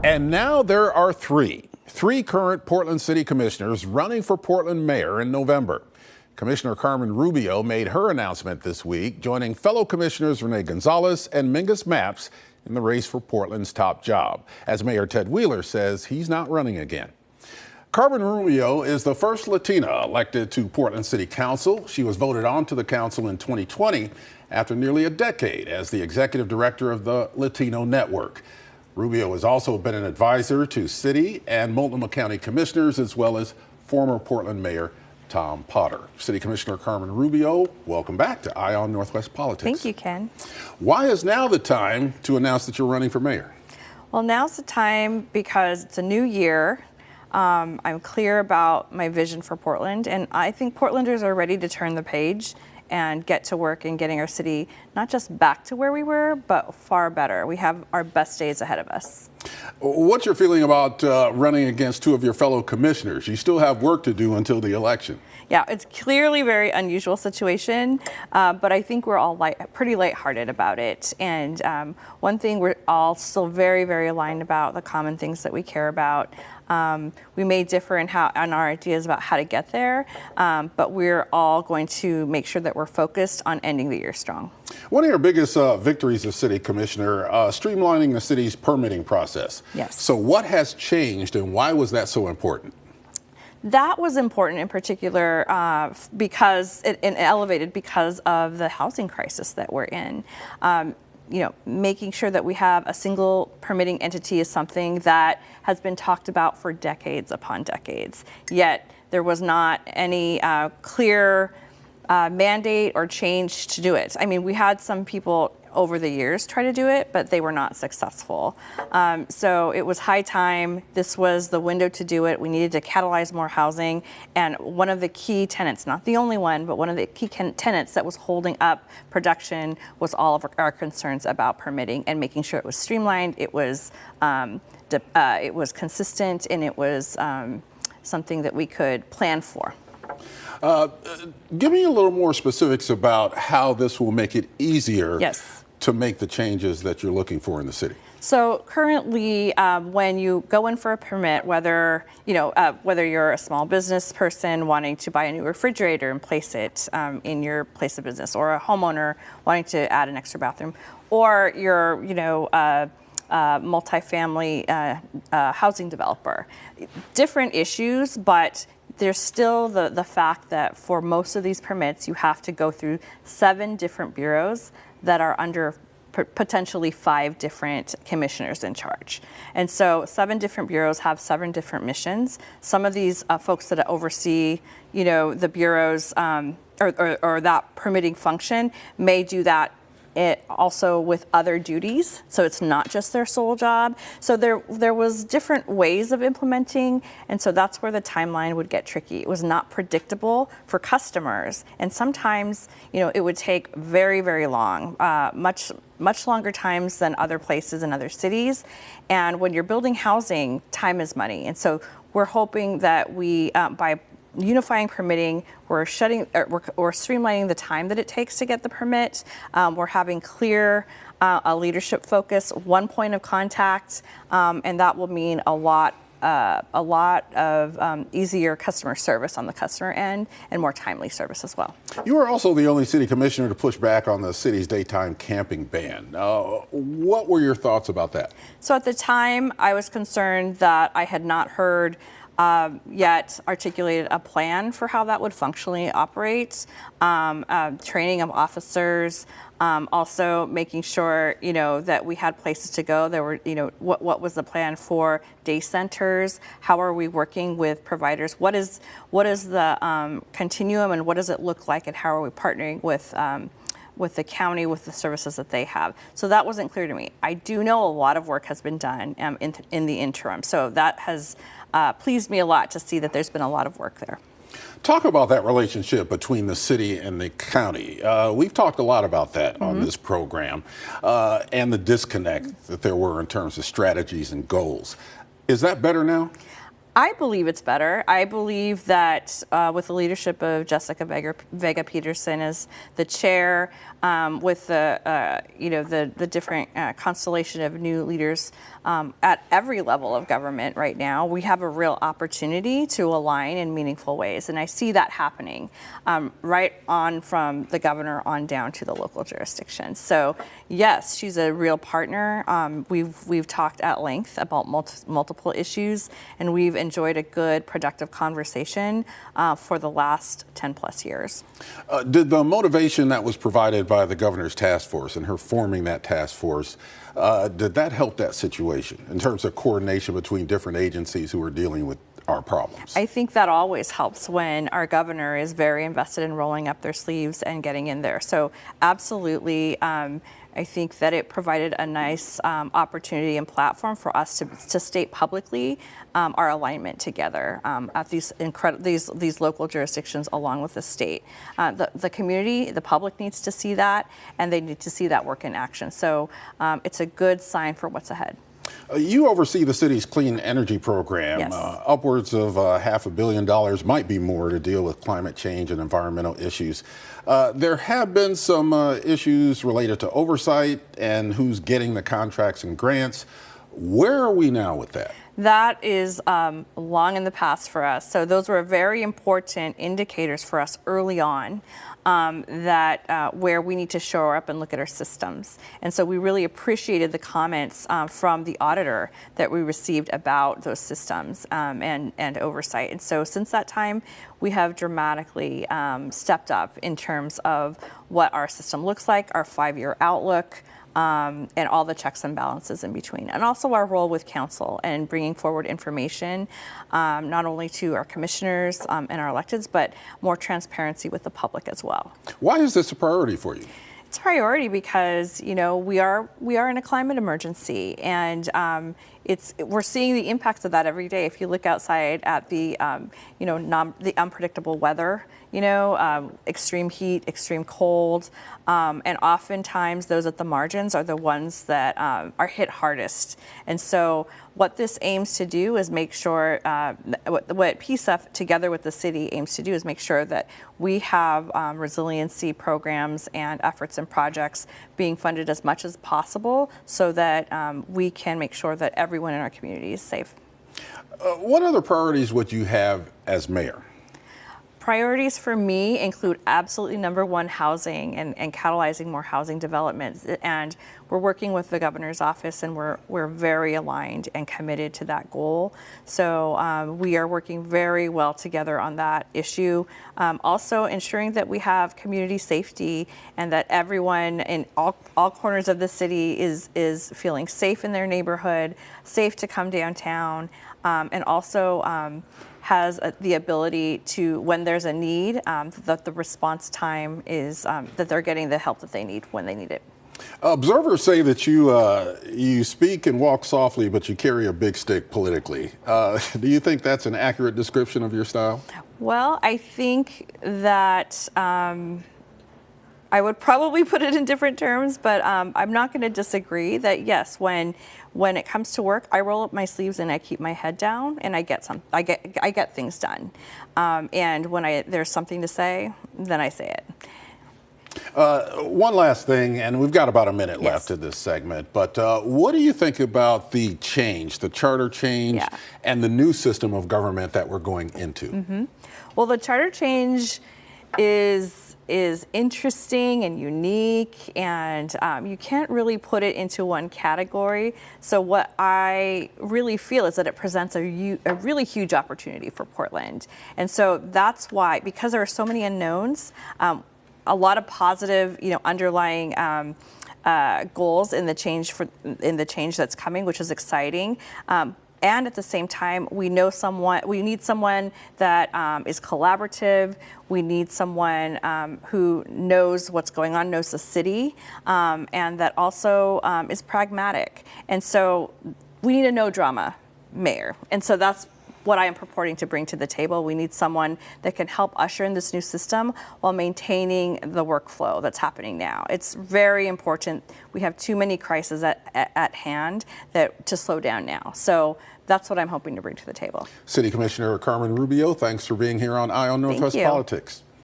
And now there are three current Portland City Commissioners running for Portland Mayor in November. Commissioner Carmen Rubio made her announcement this week, joining fellow commissioners Rene Gonzalez and Mingus in the race for Portland's top job. As Mayor Ted Wheeler says, he's not running again. Carmen Rubio is the first Latina elected to Portland City Council. She was voted onto the council in 2020 after nearly a decade as the executive director of the Latino Network. Rubio has also been an advisor to city and Multnomah County commissioners, as well as former Portland Mayor Tom Potter. City Commissioner Carmen Rubio, welcome back to Eye on Northwest Politics. Thank you, Ken. Why is now the time to announce that you're running for mayor? Well, now's the time because it's a new year. I'm clear about my vision for Portland, and I think Portlanders are ready to turn the page and get to work in getting our city not just back to where we were, but far better. We have our best days ahead of us. What's your feeling about running against two of your fellow commissioners? You still have work to do until the election. Yeah, it's clearly a very unusual situation, but I think we're all pretty lighthearted about it. And one thing we're all still very, very aligned about, the common things that we care about. We may differ in our ideas about how to get there, but we're all going to make sure that we're focused on ending the year strong. One of your biggest victories as city commissioner, streamlining the city's permitting process. Yes. So what has changed and why was that so important? That was important in particular because it elevated because of the housing crisis that we're in. Making sure that we have a single permitting entity is something that has been talked about for decades upon decades. Yet there was not any clear mandate or change to do it. I mean, we had some people over the years try to do it, but they were not successful. So it was high time. This was the window to do it. We needed to catalyze more housing. And one of the key tenets, not the only one, but one of the key tenets that was holding up production was all of our concerns about permitting and making sure it was streamlined, it was consistent, and it was something that we could plan for. Give me a little more specifics about how this will make it easier to make the changes that you're looking for in the city. So currently, when you go in for a permit, whether you're a small business person wanting to buy a new refrigerator and place it in your place of business, or a homeowner wanting to add an extra bathroom, or you're multifamily housing developer, different issues, but there's still the fact that for most of these permits, you have to go through 7 different bureaus that are under potentially 5 different commissioners in charge. And so 7 different bureaus have 7 different missions. Some of these folks that oversee, the bureaus or that permitting function may do that also with other duties, so it's not just their sole job. So there was different ways of implementing, and so that's where the timeline would get tricky. It was not predictable for customers, and sometimes it would take very, very long, much longer times than other places in other cities. And when you're building housing, time is money, and so we're hoping that we by unifying permitting, we're streamlining the time that it takes to get the permit. We're having clear a leadership focus, one point of contact, and that will mean a lot of easier customer service on the customer end and more timely service as well. You are also the only city commissioner to push back on the city's daytime camping ban. What were your thoughts about that? So at the time, I was concerned that I had not heard yet articulated a plan for how that would functionally operate, training of officers, also making sure, that we had places to go. There were, what was the plan for day centers? How are we working with providers? What is the continuum, and what does it look like, and how are we partnering with the county, with the services that they have? So that wasn't clear to me. I do know a lot of work has been done in the interim, so that has pleased me a lot to see that there's been a lot of work there. Talk about that relationship between the city and the county. We've talked a lot about that on this program, and the disconnect that there were in terms of strategies and goals. Is that better now? I believe it's better. I believe that with the leadership of Jessica Vega Peterson as the chair, with the the different constellation of new leaders at every level of government right now, we have a real opportunity to align in meaningful ways, and I see that happening right on from the governor on down to the local jurisdiction. So yes, she's a real partner. We've talked at length about multiple issues, and we've enjoyed a good, productive conversation for the last 10 plus years. Did the motivation that was provided by the governor's task force and her forming that task force, did that help that situation in terms of coordination between different agencies who are dealing with our problems? I think that always helps when our governor is very invested in rolling up their sleeves and getting in there. So absolutely, I think that it provided a nice opportunity and platform for us to state publicly our alignment together at these local jurisdictions along with the state. The community, the public needs to see that, and they need to see that work in action. So it's a good sign for what's ahead. You oversee the city's clean energy program. Yes. Upwards of $500 million, might be more, to deal with climate change and environmental issues. There have been some issues related to oversight and who's getting the contracts and grants. Where are we now with that? That is long in the past for us. So those were very important indicators for us early on, where we need to show up and look at our systems. And so we really appreciated the comments from the auditor that we received about those systems and oversight. And so since that time, we have dramatically stepped up in terms of what our system looks like, our 5-year outlook, and all the checks and balances in between, and also our role with council and bringing forward information, not only to our commissioners and our electeds, but more transparency with the public as well. Why is this a priority for you? It's a priority because we are in a climate emergency, and we're seeing the impacts of that every day. If you look outside at the the unpredictable weather, extreme heat, extreme cold, and oftentimes those at the margins are the ones that are hit hardest. And so what this aims to do is make sure, what PSEF together with the city aims to do is make sure that we have resiliency programs and efforts and projects being funded as much as possible so that we can make sure that everyone in our community is safe. What other priorities would you have as mayor? Priorities for me include absolutely #1 housing and catalyzing more housing development. And we're working with the governor's office, and we're very aligned and committed to that goal. So we are working very well together on that issue. Also ensuring that we have community safety and that everyone in all corners of the city is feeling safe in their neighborhood, safe to come downtown, and also has the ability to, when there's a need, that the response time is that they're getting the help that they need when they need it. Observers say that you speak and walk softly, but you carry a big stick politically. Do you think that's an accurate description of your style? Well, I think that I would probably put it in different terms, but I'm not going to disagree that yes, when it comes to work, I roll up my sleeves and I keep my head down and I get things done. And when there's something to say, then I say it. One last thing, and we've got about a minute Yes. left of this segment, but what do you think about the change, the charter change, and the new system of government that we're going into? Mm-hmm. Well, the charter change is interesting and unique, and you can't really put it into one category. So what I really feel is that it presents a really huge opportunity for Portland. And so that's why, because there are so many unknowns, a lot of positive, underlying goals in the change that's coming, which is exciting. And at the same time, we need someone that is collaborative. We need someone who knows what's going on, knows the city, and that also is pragmatic. And so we need a no drama mayor. And so that's what I am purporting to bring to the table. We need someone that can help usher in this new system while maintaining the workflow that's happening now. It's very important. We have too many crises at hand to slow down now. So that's what I'm hoping to bring to the table. City Commissioner Carmen Rubio, thanks for being here on Eye on Northwest Politics.